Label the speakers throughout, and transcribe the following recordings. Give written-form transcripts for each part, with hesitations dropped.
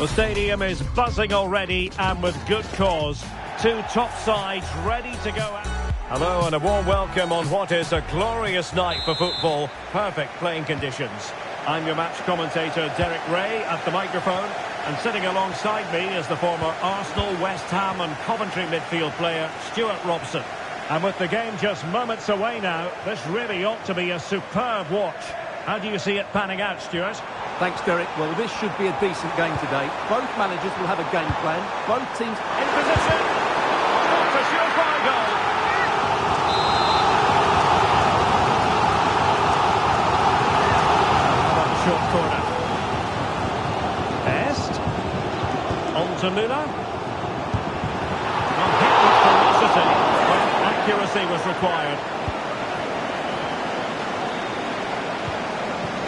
Speaker 1: The stadium is buzzing already, and with good cause. Two top sides ready to go out. Hello and a warm welcome on what is a glorious night for football. Perfect playing conditions. I'm your match commentator Derek Ray at the microphone, and sitting alongside me is the former Arsenal, West Ham and Coventry midfield player Stuart Robson. And with the game just moments away now, this really ought to be a superb watch. How do you see it panning out, Stuart?
Speaker 2: Thanks, Derek. Well, this should be a decent game today. Both managers will have a game plan. Both teams
Speaker 1: in position. Not a surefire goal. Short corner. Best. On to Müller. And hit with ferocity when accuracy was required.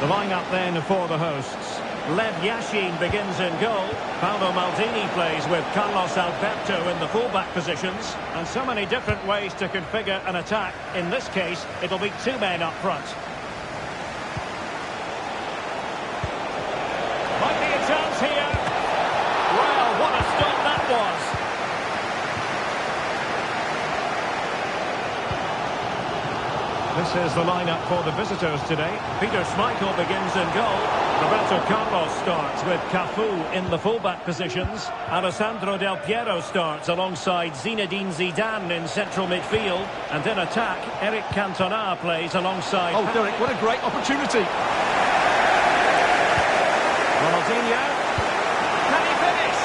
Speaker 1: The line-up then for the hosts. Lev Yashin begins in goal. Paolo Maldini plays with Carlos Alberto in the full-back positions. And so many different ways to configure an attack. In this case, it'll be two men up front. Might be a chance here. Well, what a stop that was. This is the lineup for the visitors today. Peter Schmeichel begins in goal. Roberto Carlos starts with Cafu in the fullback positions. Alessandro Del Piero starts alongside Zinedine Zidane in central midfield. And in attack, Eric Cantona plays alongside...
Speaker 2: Oh, Derek, what a great opportunity.
Speaker 1: Ronaldinho. Can he finish?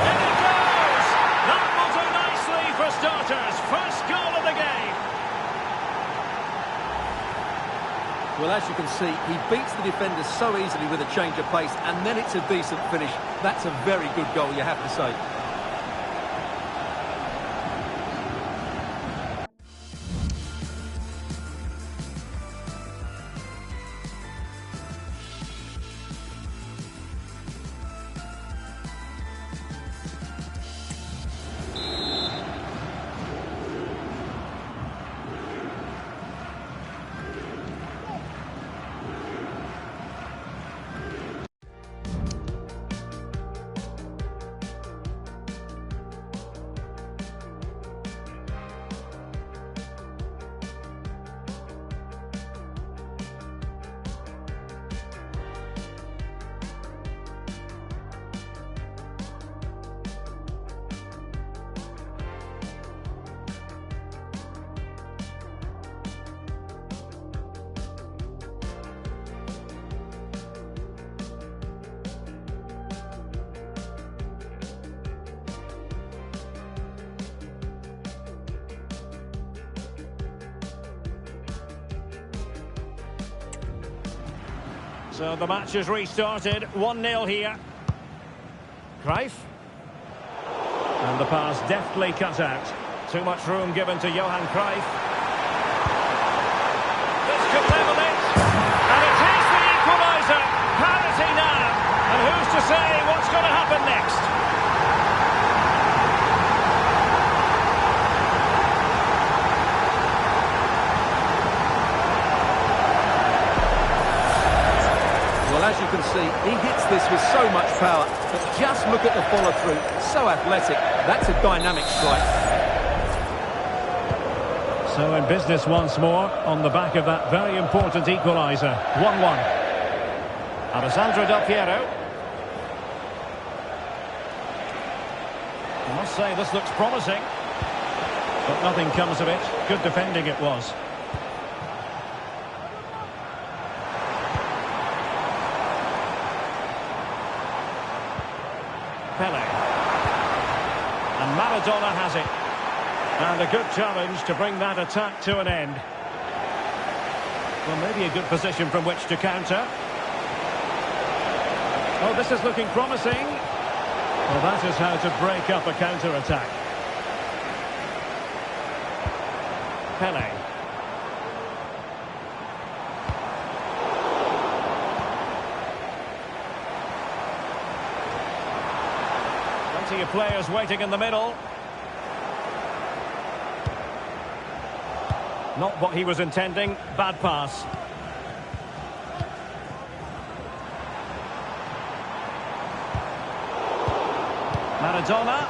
Speaker 1: In it goes! That will do nicely for starters. First goal of the game.
Speaker 2: Well, as you can see, he beats the defender so easily with a change of pace, and then it's a decent finish. That's a very good goal, you have to say.
Speaker 1: So the match is restarted, 1-0 here. Cruyff. And the pass deftly cut out. Too much room given to Johan Cruyff. This could level it. And it is the equaliser. Parity now. And who's to say what's going to happen next?
Speaker 2: Well, as you can see, he hits this with so much power, but just look at the follow-through. So athletic. That's a dynamic strike.
Speaker 1: So in business once more, on the back of that very important equaliser. 1-1. Alessandro Del Piero. I must say, this looks promising. But nothing comes of it. Good defending it was. Pele. And Maradona has it. And a good challenge to bring that attack to an end. Well, maybe a good position from which to counter. Oh, this is looking promising. Well, that is how to break up a counter-attack. Pele. Plenty of players waiting in the middle. Not what he was intending. Bad pass. Maradona.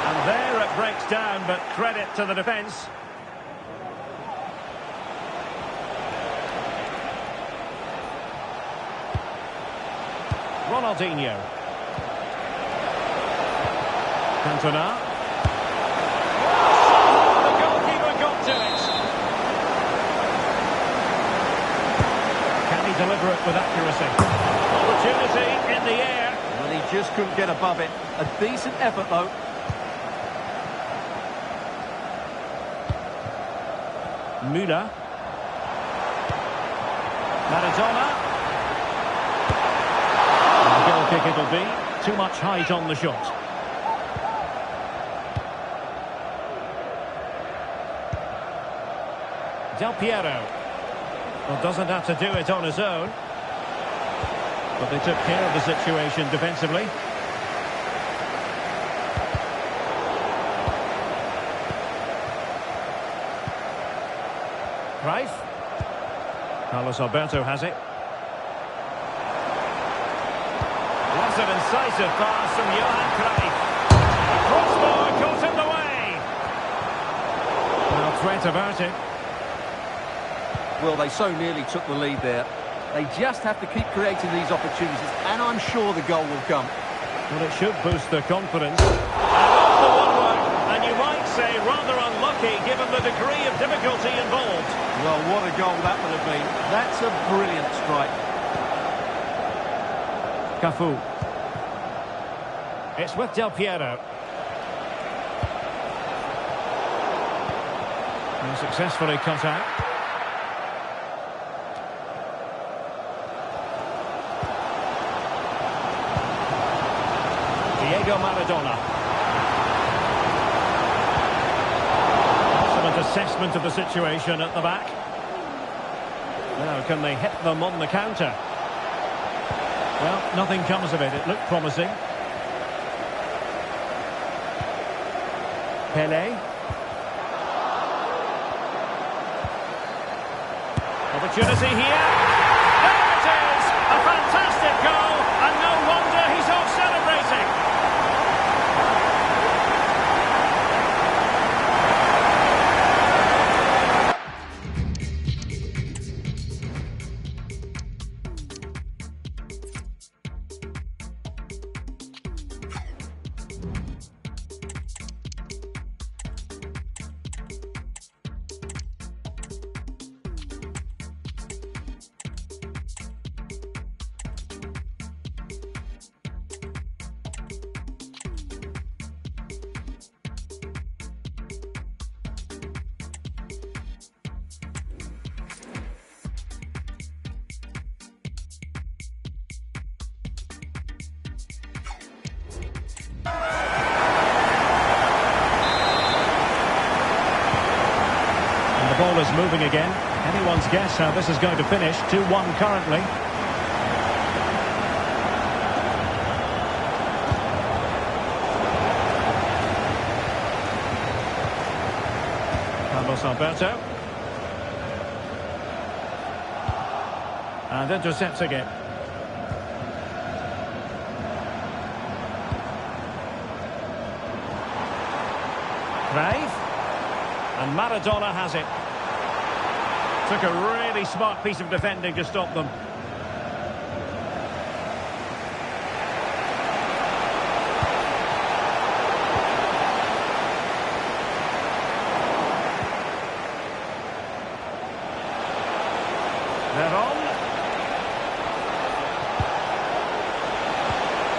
Speaker 1: And there it breaks down, but credit to the defence. Ronaldinho. Cantona. The goalkeeper got to it. Can he deliver it with accuracy? Opportunity in the air.
Speaker 2: Well, he just couldn't get above it. A decent effort, though.
Speaker 1: Müller. Maradona. And the goal kick it'll be. Too much height on the shot. Del Piero. Well, doesn't have to do it on his own. But they took care of the situation defensively. Cruyff. Carlos Alberto has it. That's an incisive pass from Johan Cruyff. A crossbar caught in the way. Well, threat averted.
Speaker 2: Well, they so nearly took the lead there. They just have to keep creating these opportunities, and I'm sure the goal will come.
Speaker 1: Well, it should boost their confidence. And off the woodwork, and you might say rather unlucky given the degree of difficulty involved.
Speaker 2: Well, what a goal that would have been. That's a brilliant strike.
Speaker 1: Cafu. It's with Del Piero. And successfully cut out. Diego Maradona. Excellent assessment of the situation at the back. Now, can they hit them on the counter? Well, nothing comes of it. It looked promising. Pelé. Opportunity here. There it is! A fantastic goal, and no wonder he's off celebrating. The ball is moving again. Anyone's guess how this is going to finish. 2-1 currently. Carlos Alberto. And intercepts again. Cruyff. And Maradona has it. Took a really smart piece of defending to stop them. They're on.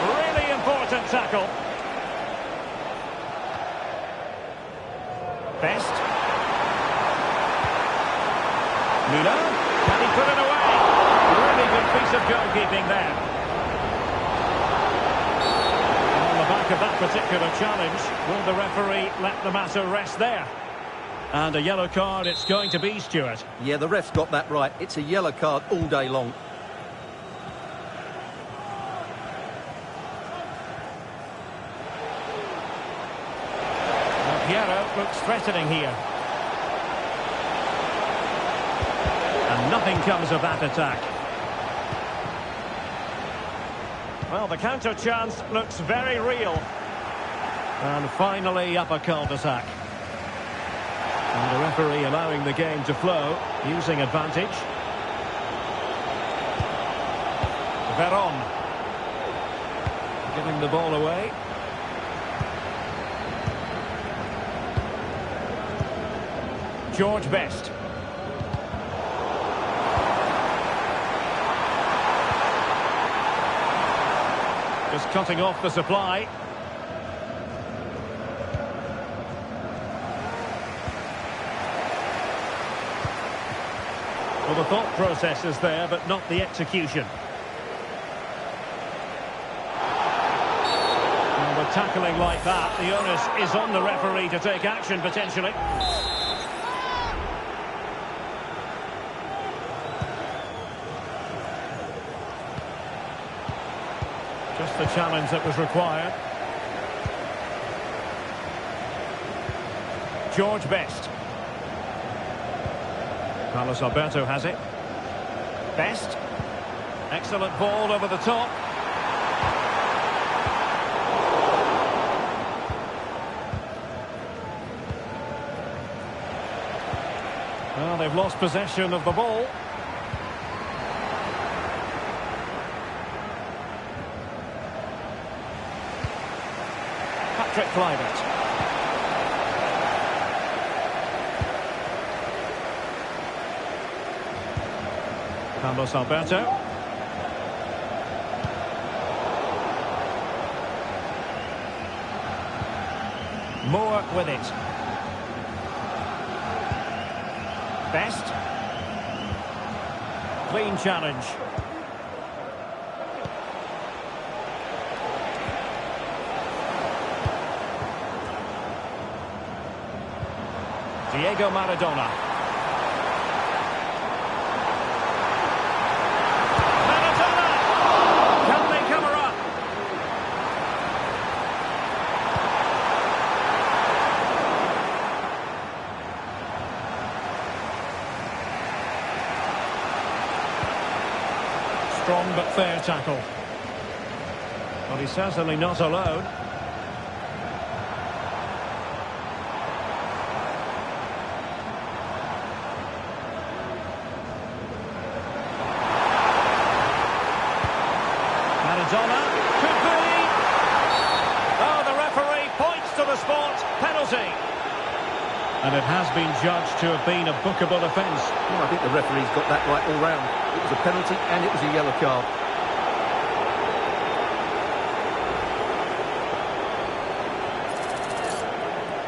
Speaker 1: Really important tackle. Best. Müller, can he put it away? Really good piece of goalkeeping there. And on the back of that particular challenge, will the referee let the matter rest there? And a yellow card it's going to be, Stuart.
Speaker 2: Yeah, the ref's got that right. It's a yellow card all day long.
Speaker 1: Well, Piero looks threatening here. And nothing comes of that attack. Well, the counter chance looks very real. And finally up a cul-de-sac. And the referee allowing the game to flow, using advantage. Veron. Giving the ball away. George Best. Just cutting off the supply. Well, the thought process is there, but not the execution. And with tackling like that, the onus is on the referee to take action, potentially. Just the challenge that was required. George Best. Carlos Alberto has it. Best. Excellent ball over the top. Well, they've lost possession of the ball. Patrick Kluivert. Carlos Alberto. Moore with it. Best. Clean challenge. Diego Maradona. Maradona! Can they cover up? Strong but fair tackle. But he's certainly not alone. Maradona, could be. Oh, the referee points to the spot. Penalty. And it has been judged to have been a bookable offence.
Speaker 2: Well, I think the referee's got that right all round. It was a penalty and it was a yellow card.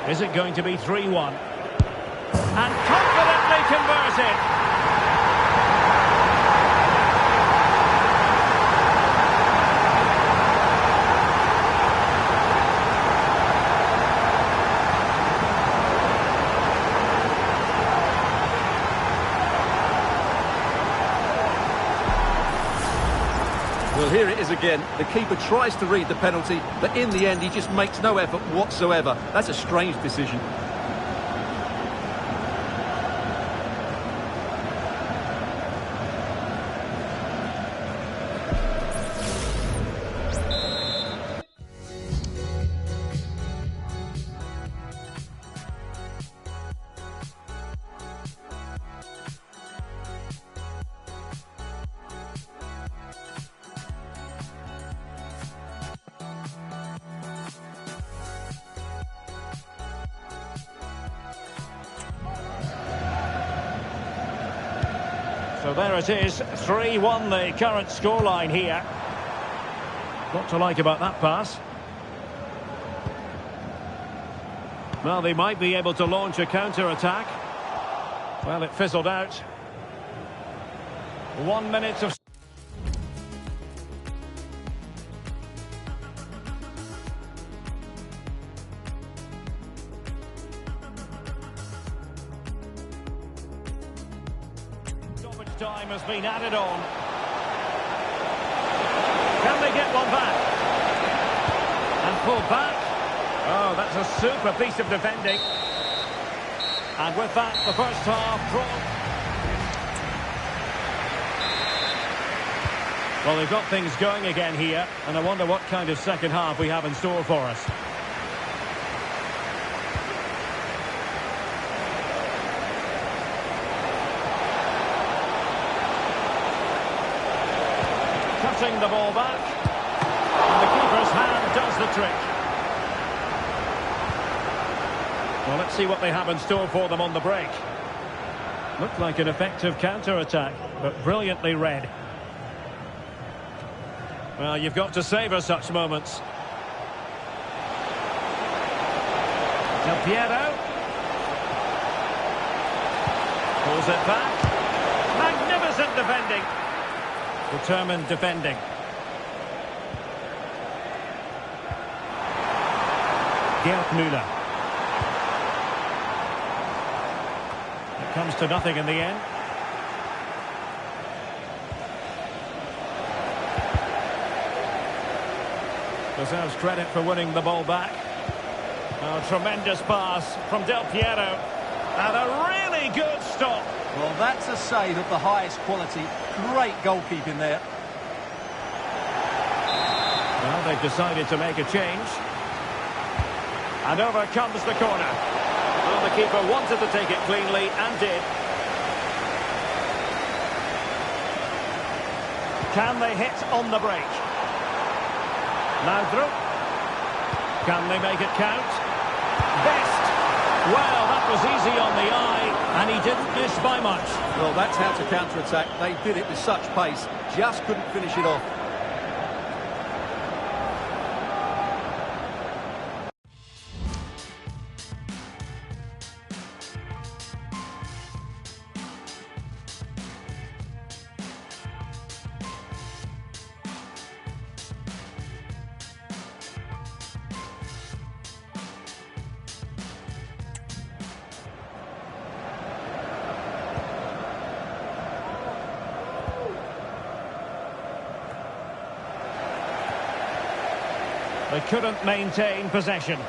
Speaker 1: Is it going to be 3-1? And confidently converted.
Speaker 2: Well, here it is again. The keeper tries to read the penalty, but in the end he just makes no effort whatsoever. That's a strange decision.
Speaker 1: So there it is, 3-1 the current scoreline here. What to like about that pass? Well, they might be able to launch a counter-attack. Well, it fizzled out. 1 minute of... time has been added on. Can they get one back? And pull back. Oh, that's a super piece of defending. And with that, the first half drawn. Well, they've got things going again here, and I wonder what kind of second half we have in store for us. Cutting the ball back, and the keeper's hand does the trick. Well, let's see what they have in store for them on the break. Looked like an effective counter-attack, but brilliantly read. Well, you've got to savour such moments. Del Piero. Pulls it back. Magnificent defending. Determined defending. Gerd Müller. It comes to nothing in the end. Deserves credit for winning the ball back. Oh, tremendous pass from Del Piero. And a really good stop.
Speaker 2: Well, that's a save of the highest quality. Great goalkeeping there.
Speaker 1: Well, they've decided to make a change. And over comes the corner. Well, the keeper wanted to take it cleanly and did. Can they hit on the break? Laudrup. Can they make it count? Best. Well, that was easy on the eye, and he didn't miss by much.
Speaker 2: Well, that's how to counter-attack. They did it with such pace, just couldn't finish it off.
Speaker 1: They couldn't maintain possession.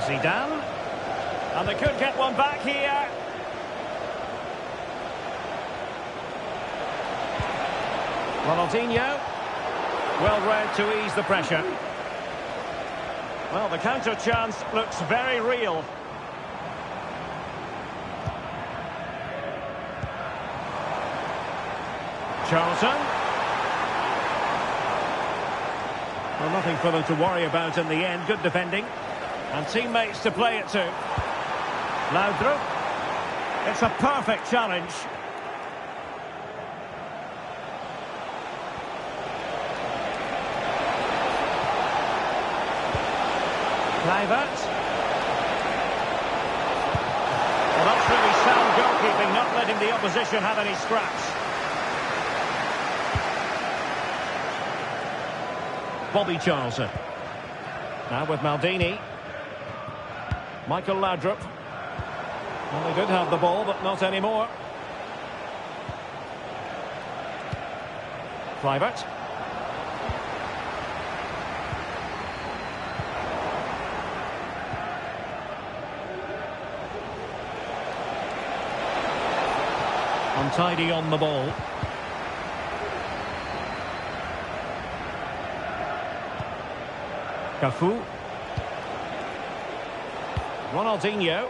Speaker 1: Zidane. And they could get one back here. Ronaldinho. Well read to ease the pressure. Well, the counter chance looks very real. Charlton. Well, nothing for them to worry about in the end. Good defending. And teammates to play it to. Laudrup. It's a perfect challenge. Kluivert. Well, that's really sound goalkeeping, not letting the opposition have any scraps. Bobby Charlton. Now with Maldini. Michael Laudrup. Well, they did have the ball, but not anymore. Kluivert. Untidy on the ball. Cafu. Ronaldinho.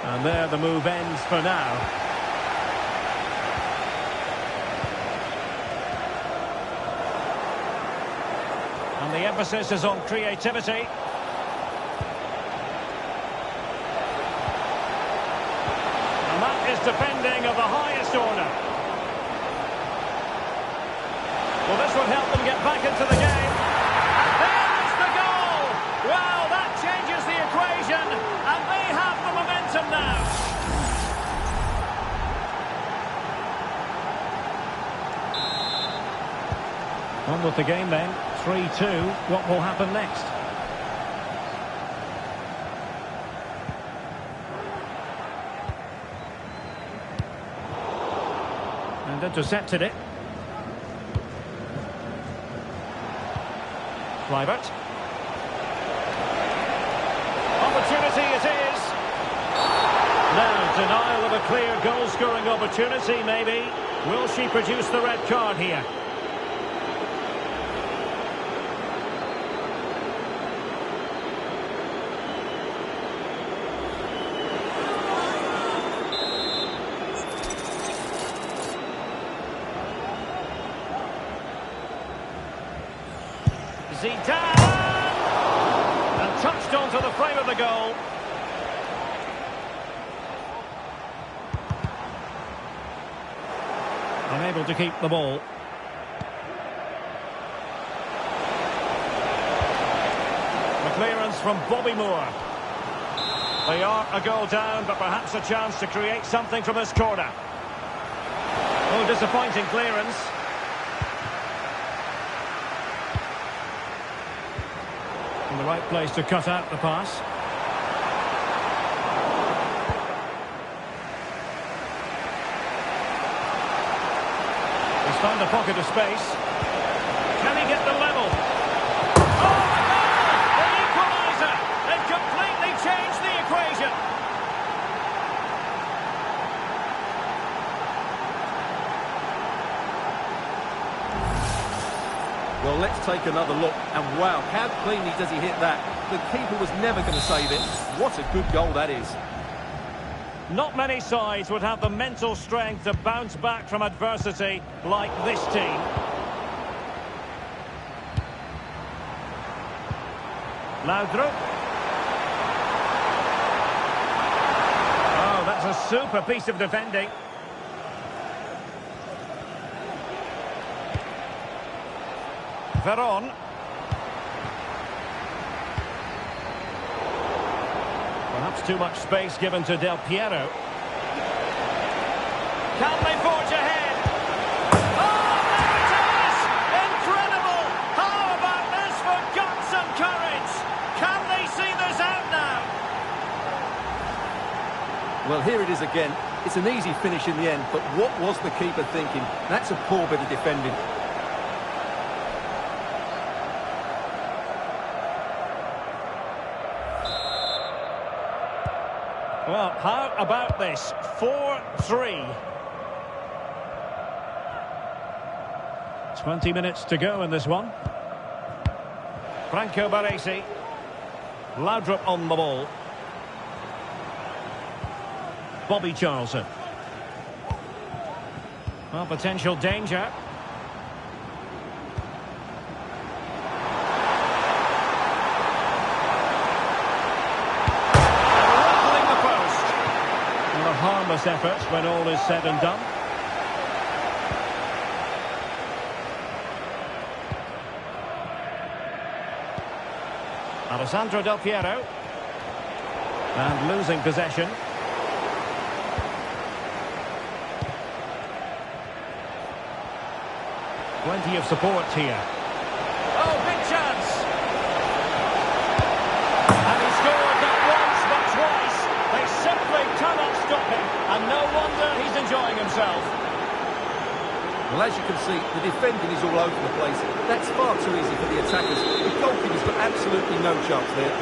Speaker 1: And there the move ends for now. And the emphasis is on creativity. And that is defending of the highest order. Well, this would help them get back into the game. And there is the goal! Well, that changes the equation, and they have the momentum now. On with the game then, 3-2. What will happen next? And intercepted it. Kluivert. Opportunity it is. Now, denial of a clear goal-scoring opportunity, maybe. Will she produce the red card here? Zidane! And touched onto the frame of the goal. Unable to keep the ball. The clearance from Bobby Moore. They are a goal down, but perhaps a chance to create something from this corner. Oh, disappointing clearance. In the right place to cut out the pass. He's found a pocket of space. Can he get the level? Oh, my God! The equaliser! They've completely changed the equation.
Speaker 2: Well, let's take another look. And wow, how cleanly does he hit that? The keeper was never going to save it. What a good goal that is.
Speaker 1: Not many sides would have the mental strength to bounce back from adversity like this team. Laudrup. Oh, that's a super piece of defending. Veron. Perhaps too much space given to Del Piero. Can they forge ahead? Oh, there it is! Incredible! How about this for guts and courage? Can they see this out now?
Speaker 2: Well, here it is again. It's an easy finish in the end, but what was the keeper thinking? That's a poor bit of defending.
Speaker 1: Well, how about this? 4-3. 20 minutes to go in this one. Franco Baresi. Laudrup on the ball. Bobby Charlton. Well, potential danger. Harmless effort when all is said and done. Alessandro Del Piero. And losing possession. Plenty of support here. Oh, big chance! And he scored not once but twice. They simply cannot stop him, and no wonder he's enjoying himself.
Speaker 2: Well, as you can see, the defending is all over the place. That's far too easy for the attackers. The goalkeeper's got absolutely no chance there.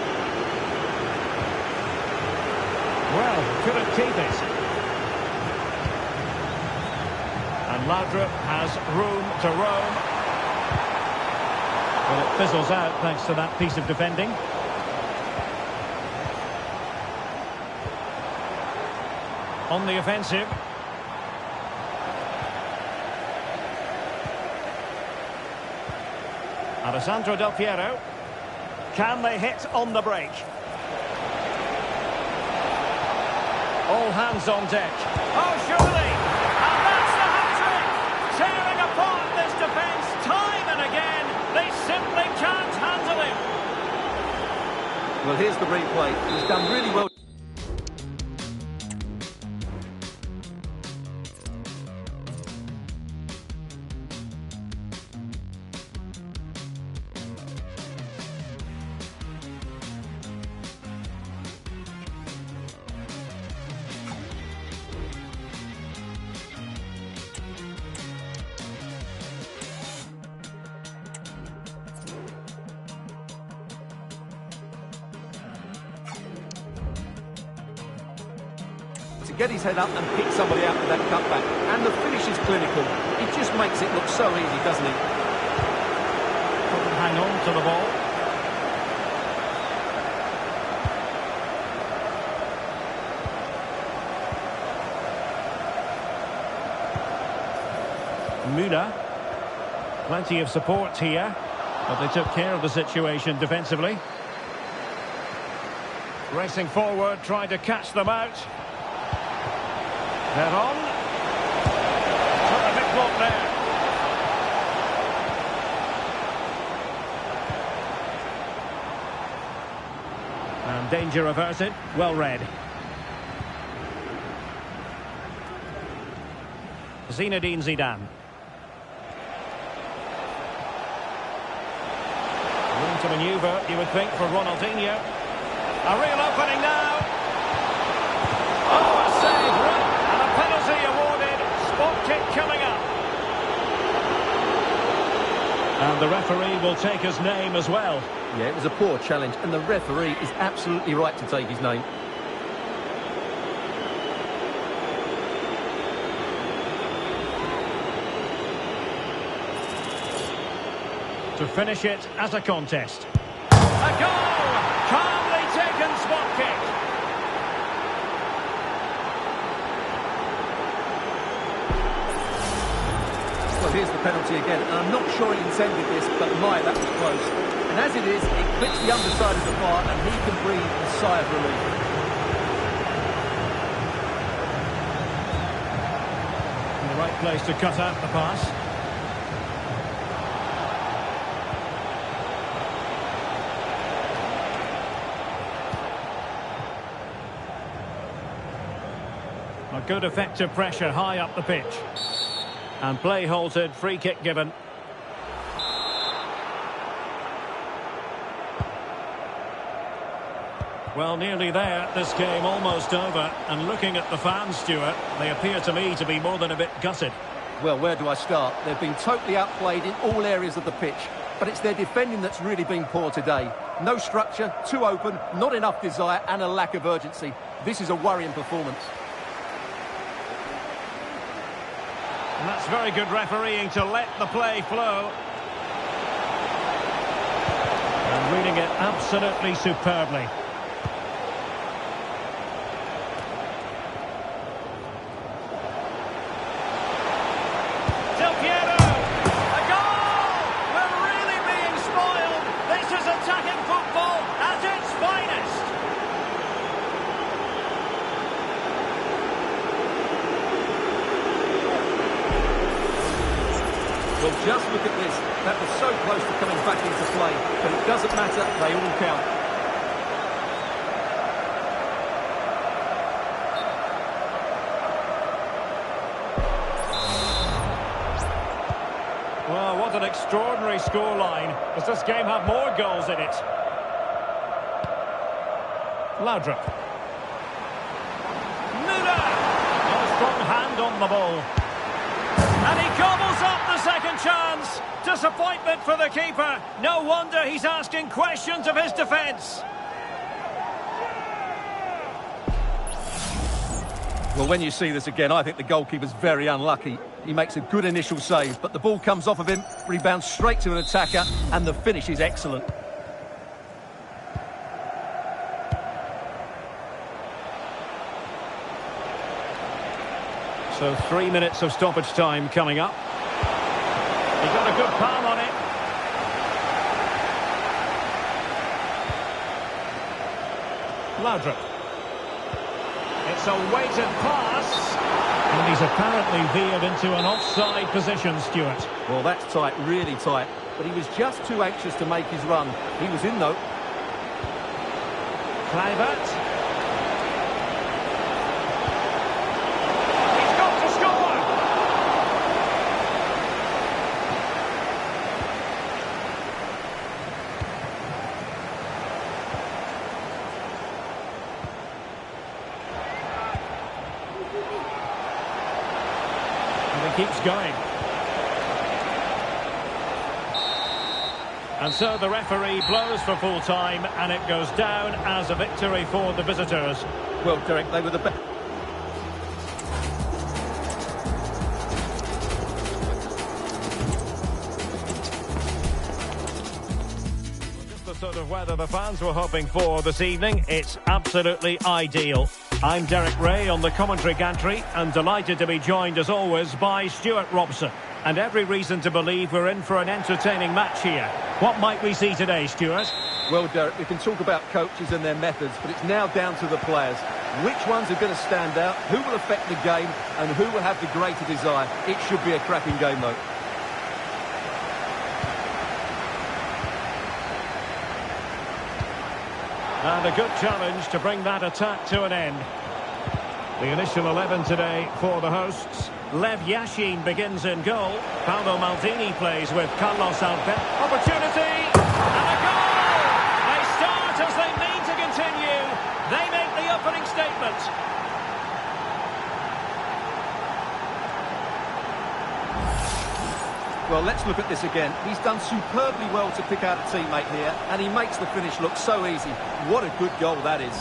Speaker 1: Well, couldn't keep it. And Laudrup has room to roam. Well, it fizzles out thanks to that piece of defending. On the offensive. Alessandro Del Piero. Can they hit on the break? All hands on deck. Oh, surely! And that's the hat-trick! Tearing apart this defence time and again. They simply can't handle him.
Speaker 2: Well, here's the replay. He's done really well. get his head up and pick somebody out with that cutback. And the finish is clinical. It just makes it look so easy, doesn't it?
Speaker 1: Couldn't hang on to the ball. Müller. Plenty of support here, but they took care of the situation defensively. Racing forward, trying to catch them out. They're on. Took a big block there. And danger averted. Well read. Zinedine Zidane. Room to manoeuvre, you would think, for Ronaldinho. A real opening now. Oh, a save, right. And a penalty awarded. Spot kick coming up. And the referee will take his name as well.
Speaker 2: Yeah, it was a poor challenge, and the referee is absolutely right to take his name.
Speaker 1: To finish it as a contest. A goal! Calmly taken spot kick.
Speaker 2: Well, here's the penalty again, and I'm not sure he intended this, but my, that was close. And as it is, it clips the underside of the bar, and he can breathe a sigh of relief.
Speaker 1: In the right place to cut out the pass. A good effective pressure high up the pitch. And play halted, free kick given. Well, nearly there, this game almost over. And looking at the fans, Stuart, they appear to me to be more than a bit gutted.
Speaker 2: Well, where do I start? They've been totally outplayed in all areas of the pitch. But it's their defending that's really been poor today. No structure, too open, not enough desire, and a lack of urgency. This is a worrying performance.
Speaker 1: And that's very good refereeing to let the play flow. And reading it absolutely superbly. Del Piero! A goal! We're really being spoiled. This is attacking football at its finest.
Speaker 2: Well, just look at this. That was so close to coming back into play. But it doesn't matter. They all count.
Speaker 1: Well, what an extraordinary scoreline. Does this game have more goals in it? Laudrup. Müller! A strong hand on the ball. And he gobbles up the second chance. Disappointment for the keeper. No wonder he's asking questions of his defence.
Speaker 2: Well, when you see this again, I think the goalkeeper's very unlucky. He makes a good initial save, but the ball comes off of him, rebounds straight to an attacker, and the finish is excellent.
Speaker 1: So 3 minutes of stoppage time coming up. He got a good palm on it. Laudrup. It's a weighted pass. And he's apparently veered into an offside position, Stuart.
Speaker 2: Well, that's tight, really tight. But he was just too anxious to make his run. He was in, though.
Speaker 1: Kluivert. He's got to score! And he keeps going. And so the referee blows for full time, and it goes down as a victory for the visitors.
Speaker 2: Well, Derek, they were the best.
Speaker 1: of weather the fans were hoping for this evening. It's absolutely ideal. I'm Derek Ray on the commentary gantry and delighted to be joined as always by Stuart Robson. And every reason to believe we're in for an entertaining match here. What might we see today, Stuart?
Speaker 2: Well, Derek, we can talk about coaches and their methods, but it's now down to the players. Which ones are going to stand out, who will affect the game, and who will have the greater desire. It should be a cracking game, though.
Speaker 1: And a good challenge to bring that attack to an end. The initial 11 today for the hosts. Lev Yashin begins in goal. Paolo Maldini plays with Carlos Alberto. Opportunity! And a goal! They start as they mean to continue. They make the opening statement.
Speaker 2: Well, let's look at this again. He's done superbly well to pick out a teammate here, and he makes the finish look so easy. What a good goal that is.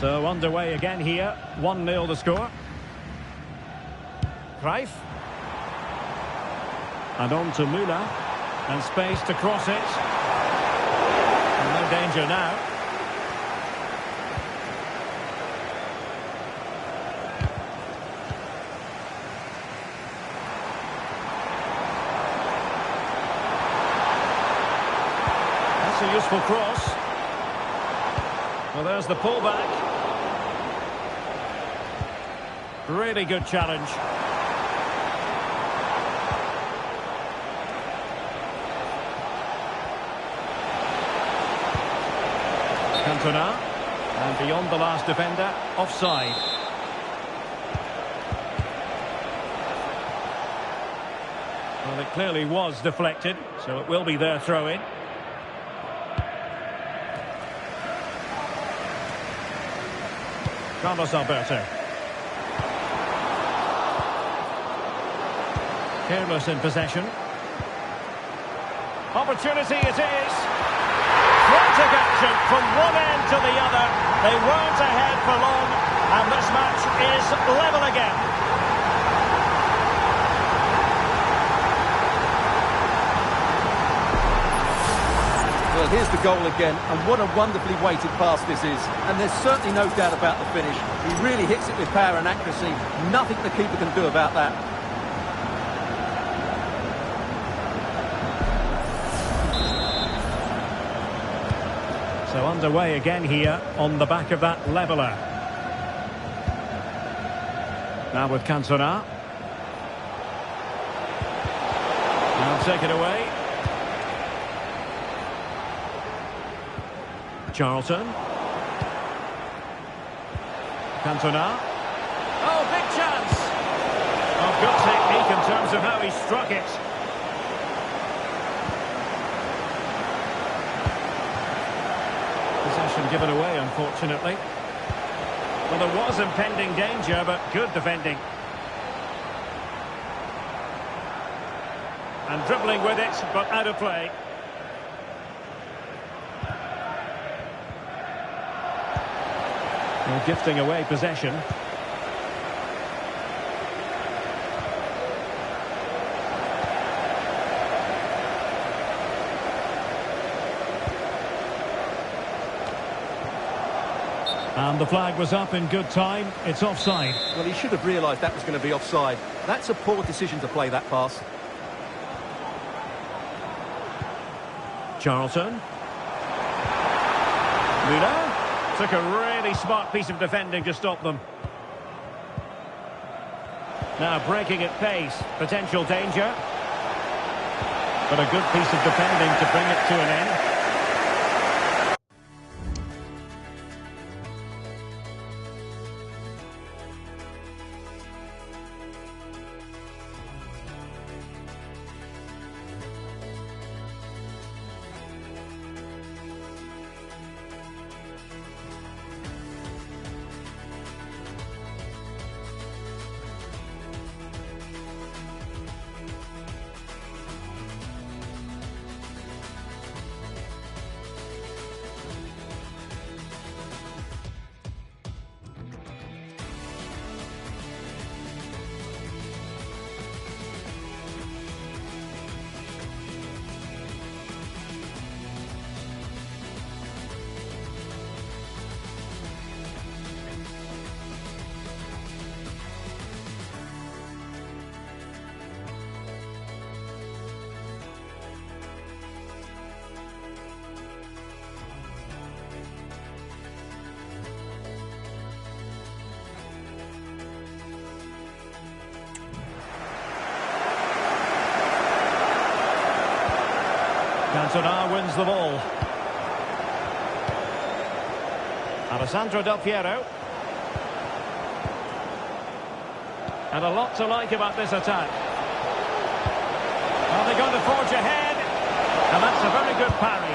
Speaker 1: So underway again here. 1-0 the score. Cruyff. And on to Müller. And space to cross it. No danger now. That's a useful cross. Well, there's the pullback. Really good challenge. Cantona, and beyond the last defender, offside. Well, it clearly was deflected, so it will be their throw-in. Carlos Alberto. Careless in possession. Opportunity it is. Frantic action from one end to the other. They weren't ahead for long, and this match is level again.
Speaker 2: Well, here's the goal again, and what a wonderfully weighted pass this is. And there's certainly no doubt about the finish. He really hits it with power and accuracy. Nothing the keeper can do about that.
Speaker 1: So underway again here on the back of that leveller. Now with Cantona. Now take it away. Charlton. Cantona. Oh, big chance. Oh, good technique in terms of how he struck it. Possession given away, unfortunately. Well, there was impending danger, but good defending. And dribbling with it, but out of play. Well, gifting away possession. And the flag was up in good time. It's offside.
Speaker 2: Well, he should have realised that was going to be offside. That's a poor decision to play that pass.
Speaker 1: Charlton. Müller. Took a really smart piece of defending to stop them. Now breaking at pace. Potential danger. But a good piece of defending to bring it to an end. Cantona wins the ball. Alessandro Del Piero. And a lot to like about this attack. Are they going to forge ahead? And that's a very good parry.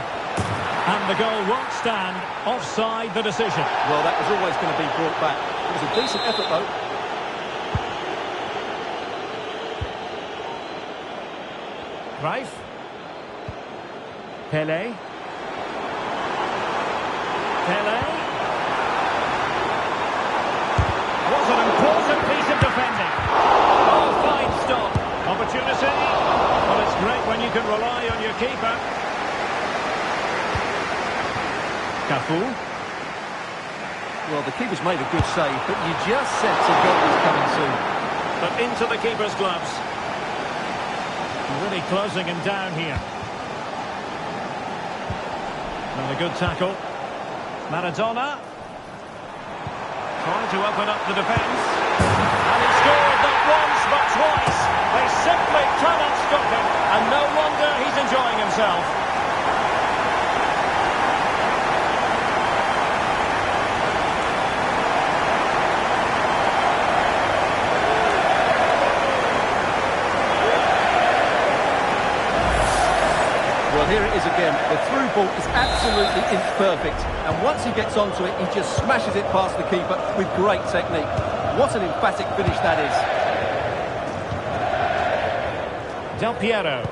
Speaker 1: And the goal won't stand. Offside the decision.
Speaker 2: Well, that was always going to be brought back. It was a decent effort, though.
Speaker 1: Cruyff. Pele. Pele. Was an important piece of defending. Oh, fine stop. Opportunity. Well, it's great when you can rely on your keeper. Cafu.
Speaker 2: Well, the keeper's made a good save, but you just sense a goal is coming soon.
Speaker 1: But into the keeper's gloves. Really closing him down here. And a good tackle. Maradona. Trying to open up the defence. And he scored not once but twice. They simply cannot stop him. And no wonder he's enjoying himself.
Speaker 2: Well, here it is again. The through ball is absolutely inch perfect. And once he gets onto it, he just smashes it past the keeper with great technique. What an emphatic finish that is.
Speaker 1: Del Piero.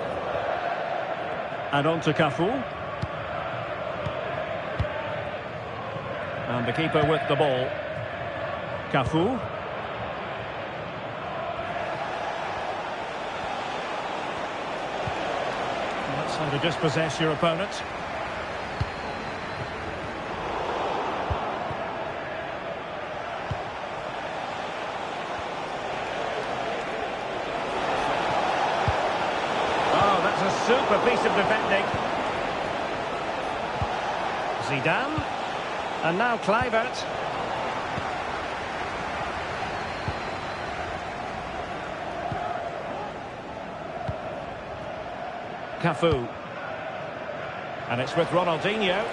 Speaker 1: And on to Cafu. And the keeper with the ball. Cafu. That's how to dispossess your opponent. Oh, that's a super piece of defending. Zidane. And now Kluivert. Cafu. And it's with Ronaldinho.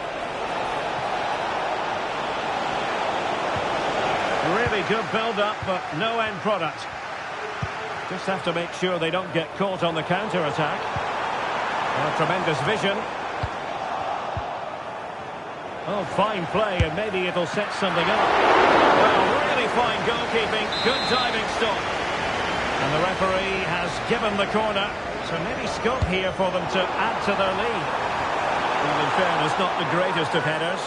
Speaker 1: Really good build-up, but no end product. Just have to make sure they don't get caught on the counter-attack. A tremendous vision. Oh, fine play, and maybe it'll set something up. Well, really fine goalkeeping, good diving stop. And the referee has given the corner. So maybe scope here for them to add to their lead. Well, in fairness, not the greatest of headers.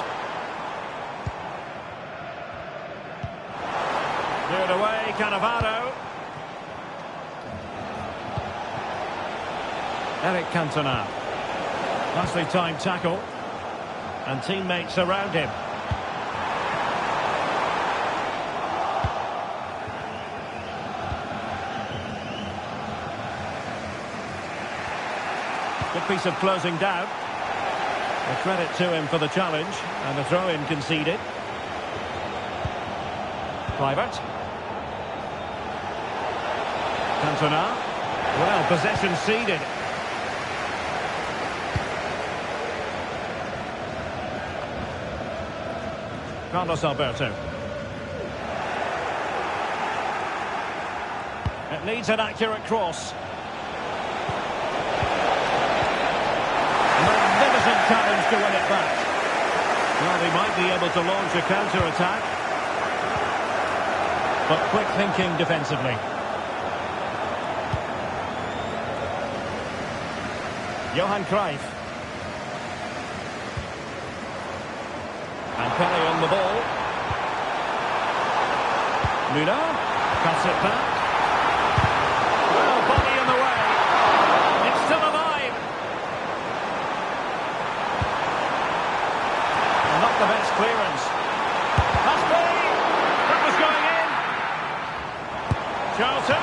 Speaker 1: Cleared away, Cannavaro. Eric Cantona. Nicely timed tackle. And teammates around him. Good piece of closing down. A credit to him for the challenge. And the throw-in conceded. Kluivert. Cantona. Well, possession ceded. Carlos Alberto. It needs an accurate cross. Magnificent challenge to win it back. Well, they might be able to launch a counter-attack. But quick thinking defensively. Johan Cruyff. And Pele on the ball. Luna cuts it back. Well, body in the way. It's still alive. And not the best clearance. Must be. That was going in. Charlton.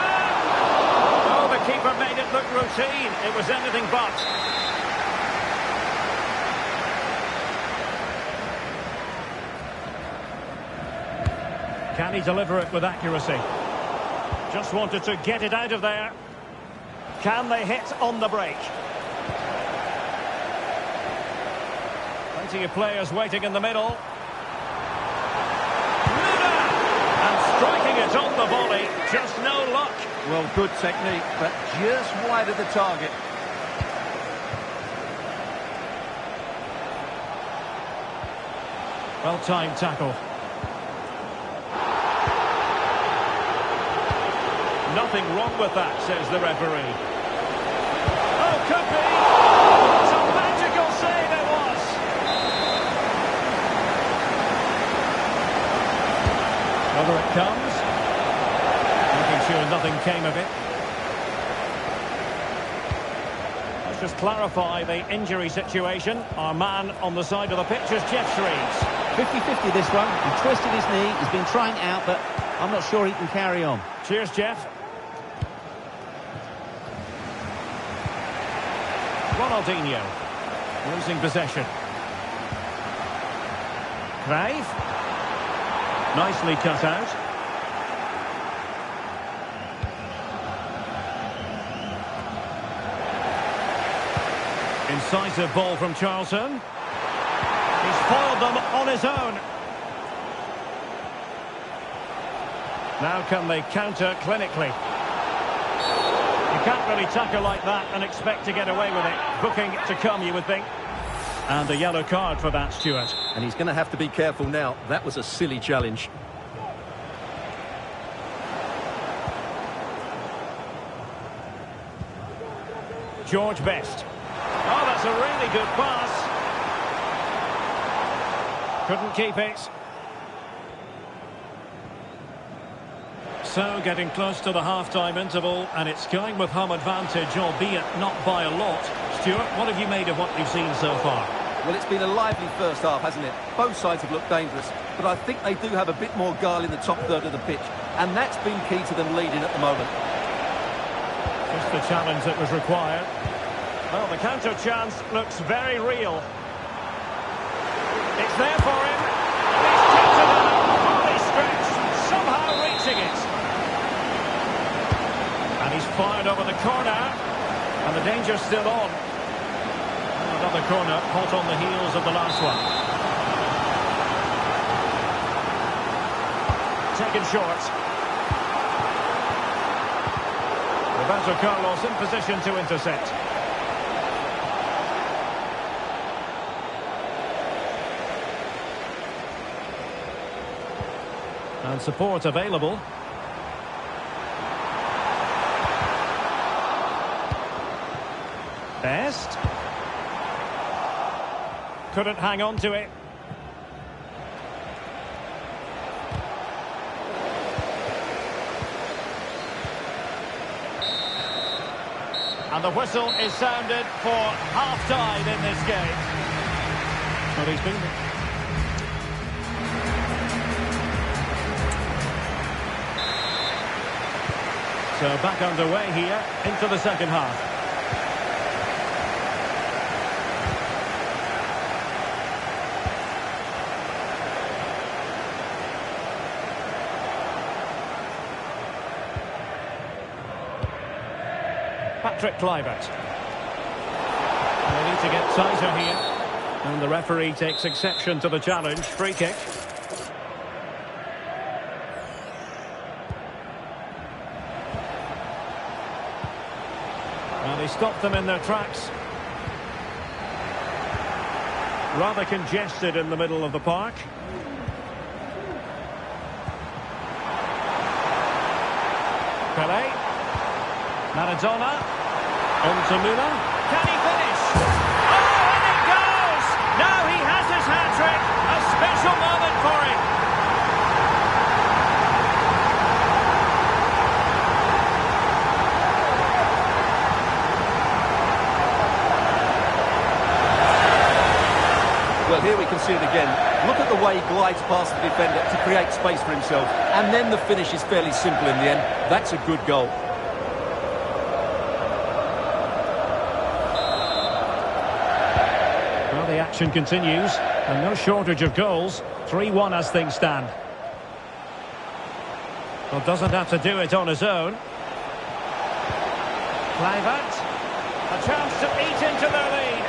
Speaker 1: Oh, the keeper made it look routine. It was anything but. Can he deliver it with accuracy? Just wanted to get it out of there. Can they hit on the break? Plenty of players waiting in the middle. And striking it on the volley, just no luck.
Speaker 2: Well, good technique, but just wide of the target.
Speaker 1: Well-timed tackle. Nothing wrong with that, says the referee. Oh, could be! What a magical save it was! Over it comes. Making sure nothing came of it. Let's just clarify the injury situation. Our man on the side of the pitch is Jeff Shreves.
Speaker 3: 50-50 this one. He twisted his knee. He's been trying it out, but I'm not sure he can carry on.
Speaker 1: Cheers, Jeff. Ronaldinho losing possession. Cruyff, nicely cut out. Incisive ball from Charlton. He's foiled them on his own. Now can they counter clinically? You can't really tackle like that and expect to get away with it. Booking to come, you would think. And a yellow card for that, Stuart.
Speaker 2: And he's going to have to be careful now. That was a silly challenge.
Speaker 1: George Best. Oh, that's a really good pass. Couldn't keep it. So, getting close to the half-time interval, and it's going with home advantage, albeit not by a lot. Stuart, what have you made of what you've seen so far?
Speaker 2: Well, it's been a lively first half, hasn't it? Both sides have looked dangerous, but I think they do have a bit more guile in the top third of the pitch, and that's been key to them leading at the moment.
Speaker 1: Just the challenge that was required. Well, the counter chance looks very real. It's there for him. He's kept it out. Fully stretched. Somehow reaching it. And he's fired over the corner. And the danger's still on. And another corner hot on the heels of the last one. Taken short. Roberto Carlos in position to intercept. And support available. Best. Couldn't hang on to it. And the whistle is sounded for half-time in this game. Well, he's been... So back underway here into the second half. Patrick Kluivert. They need to get tighter here. And the referee takes exception to the challenge. Free kick. And he stopped them in their tracks. Rather congested in the middle of the park. Pelé. Maradona. On to Müller. Can he finish? Oh, and it goes! Now he has his hat-trick. A special moment for him.
Speaker 2: Well, here we can see it again. Look at the way he glides past the defender to create space for himself. And then the finish is fairly simple in the end. That's a good goal.
Speaker 1: Well, the action continues. And no shortage of goals. 3-1 as things stand. Well, doesn't have to do it on his own. Kluivert. A chance to eat into their lead.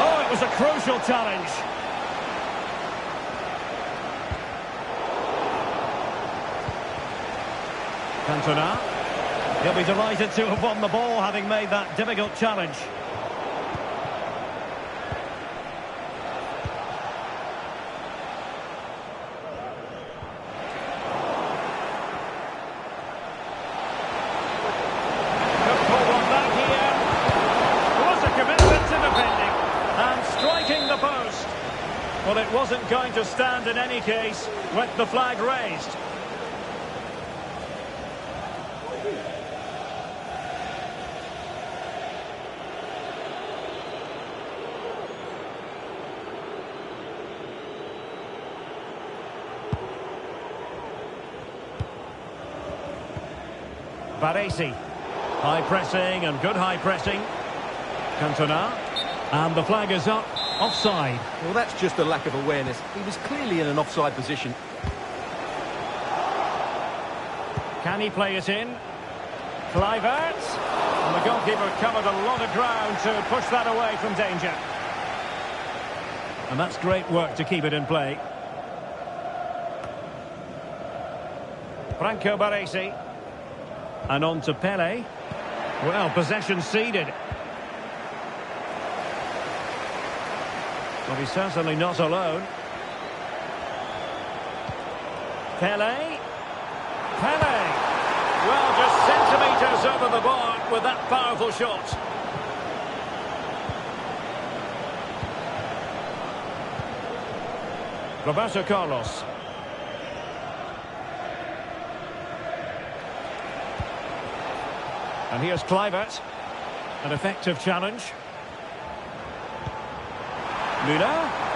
Speaker 1: Oh, it was a crucial challenge. Cantona. He'll be delighted to have won the ball, having made that difficult challenge. Could pull one back here. What a commitment to defending. And striking the post. Well, it wasn't going to stand in any case with the flag raised. Baresi. High pressing and good high pressing. Cantona. And the flag is up. Offside.
Speaker 2: Well, that's just a lack of awareness. He was clearly in an offside position.
Speaker 1: Can he play it in? Kluivert. And the goalkeeper covered a lot of ground to push that away from danger. And that's great work to keep it in play. Franco Baresi. And on to Pele. Well, possession ceded. Well, he's certainly not alone. Pele. Pele. Well, just centimetres over the bar with that powerful shot. Roberto Carlos. And here's Kluivert. An effective challenge. Müller.